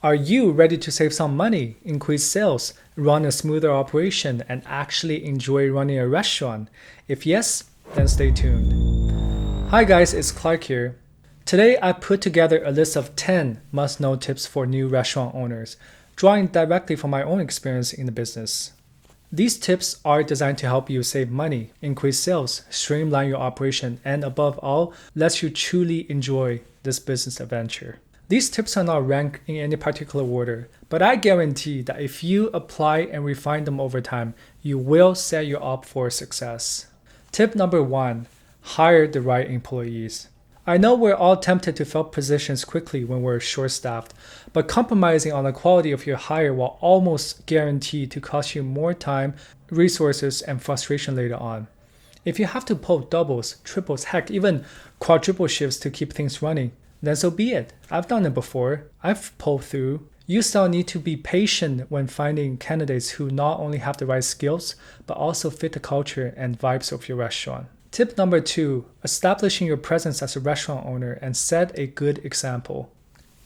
Are you ready to save some money, increase sales, run a smoother operation, and actually enjoy running a restaurant? If yes, then stay tuned. Hi guys, it's Clark here. Today I put together a list of 10 must-know tips for new restaurant owners, drawing directly from my own experience in the business. These tips are designed to help you save money, increase sales, streamline your operation, and above all, let you truly enjoy this business adventure. These tips are not ranked in any particular order, but I guarantee that if you apply and refine them over time, you will set you up for success. Tip number 1, hire the right employees. I know we're all tempted to fill positions quickly when we're short-staffed, but compromising on the quality of your hire will almost guarantee to cost you more time, resources, and frustration later on. If you have to pull doubles, triples, heck, even quadruple shifts to keep things running, then so be it. I've done it before. I've pulled through. You still need to be patient when finding candidates who not only have the right skills, but also fit the culture and vibes of your restaurant. Tip number 2, establishing your presence as a restaurant owner and set a good example.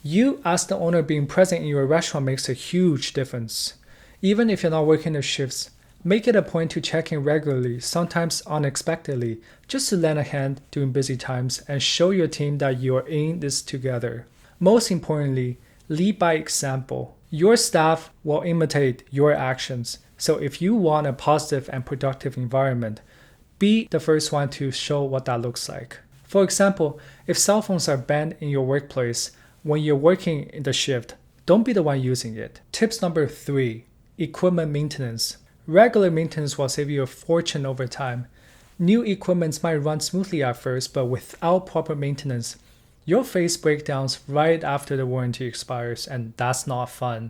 You as the owner being present in your restaurant makes a huge difference. Even if you're not working the shifts, make it a point to check in regularly, sometimes unexpectedly, just to lend a hand during busy times and show your team that you're in this together. Most importantly, lead by example. Your staff will imitate your actions, so if you want a positive and productive environment, be the first one to show what that looks like. For example, if cell phones are banned in your workplace when you're working in the shift, don't be the one using it. Tips number 3, equipment maintenance. Regular maintenance will save you a fortune over time. New equipment might run smoothly at first, but without proper maintenance, you'll face breakdowns right after the warranty expires, and that's not fun.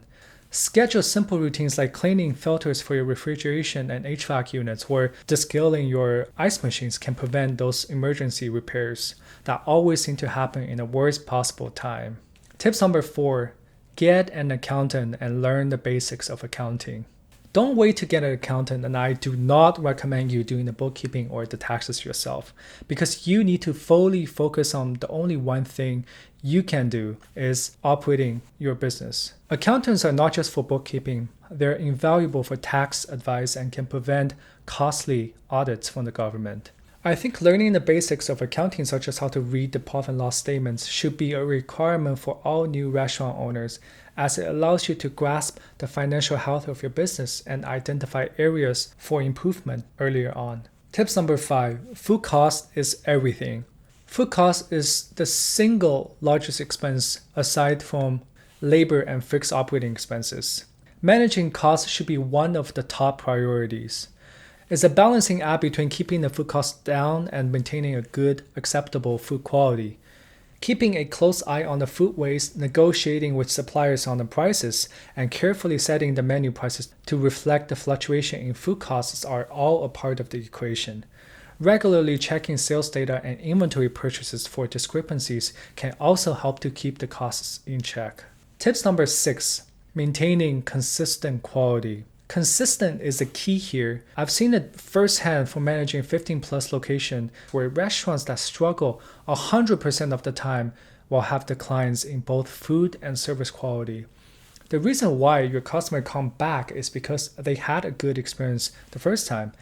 Schedule simple routines like cleaning filters for your refrigeration and HVAC units or descaling your ice machines can prevent those emergency repairs that always seem to happen in the worst possible time. Tips number 4, get an accountant and learn the basics of accounting. Don't wait to get an accountant, and I do not recommend you doing the bookkeeping or the taxes yourself, because you need to fully focus on the only one thing you can do is operating your business. Accountants are not just for bookkeeping, they're invaluable for tax advice and can prevent costly audits from the government. I think learning the basics of accounting, such as how to read the profit and loss statements, should be a requirement for all new restaurant owners, as it allows you to grasp the financial health of your business and identify areas for improvement earlier on. Tips number 5, food cost is everything. Food cost is the single largest expense aside from labor and fixed operating expenses. Managing costs should be one of the top priorities. It's a balancing act between keeping the food costs down and maintaining a good, acceptable food quality. Keeping a close eye on the food waste, negotiating with suppliers on the prices, and carefully setting the menu prices to reflect the fluctuation in food costs are all a part of the equation. Regularly checking sales data and inventory purchases for discrepancies can also help to keep the costs in check. Tips number 6, maintaining consistent quality. Consistent is the key here. I've seen it firsthand from managing 15 plus locations where restaurants that struggle 100% of the time will have declines in both food and service quality. The reason why your customer come back is because they had a good experience the first time.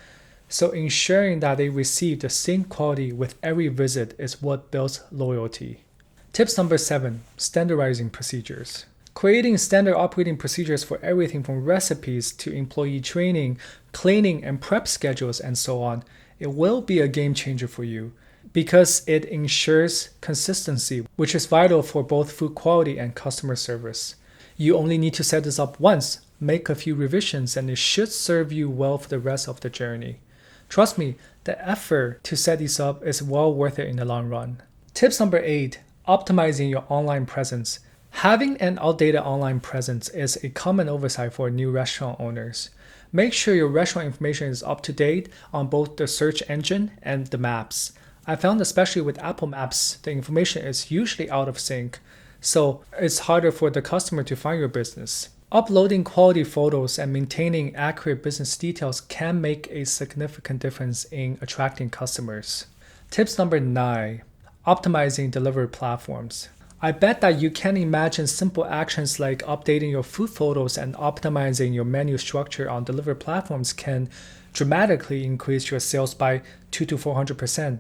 So ensuring that they receive the same quality with every visit is what builds loyalty. Tips number 7, standardizing procedures. Creating standard operating procedures for everything from recipes to employee training, cleaning and prep schedules, and so on, it will be a game changer for you because it ensures consistency, which is vital for both food quality and customer service. You only need to set this up once, make a few revisions, and it should serve you well for the rest of the journey. Trust me, the effort to set these up is well worth it in the long run. Tips number 8, optimizing your online presence. Having an outdated online presence is a common oversight for new restaurant owners. Make sure your restaurant information is up to date on both the search engine and the maps. I found especially with Apple Maps, the information is usually out of sync, so it's harder for the customer to find your business. Uploading quality photos and maintaining accurate business details can make a significant difference in attracting customers. Tips number 9, optimizing delivery platforms. I bet that you can imagine simple actions like updating your food photos and optimizing your menu structure on delivery platforms can dramatically increase your sales by 2 to 400%.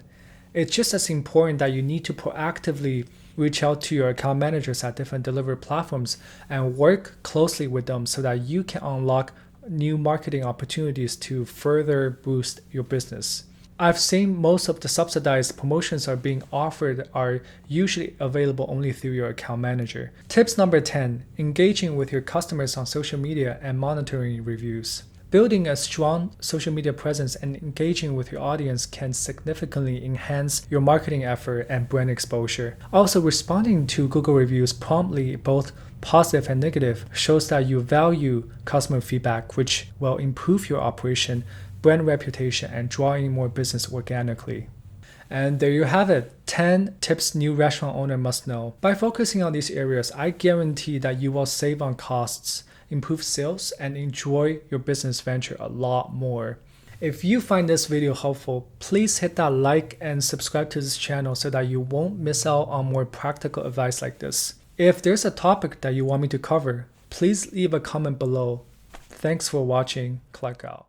It's just as important that you need to proactively reach out to your account managers at different delivery platforms and work closely with them so that you can unlock new marketing opportunities to further boost your business. I've seen most of the subsidized promotions are being offered are usually available only through your account manager. Tips number 10, engaging with your customers on social media and monitoring reviews. Building a strong social media presence and engaging with your audience can significantly enhance your marketing effort and brand exposure. Also, responding to Google reviews promptly, both positive and negative, shows that you value customer feedback, which will improve your operation, brand reputation, and draw in more business organically. And there you have it, 10 tips new restaurant owner must know. By focusing on these areas, I guarantee that you will save on costs, improve sales, and enjoy your business venture a lot more. If you find this video helpful, please hit that like and subscribe to this channel so that you won't miss out on more practical advice like this. If there's a topic that you want me to cover, please leave a comment below. Thanks for watching. Clark out.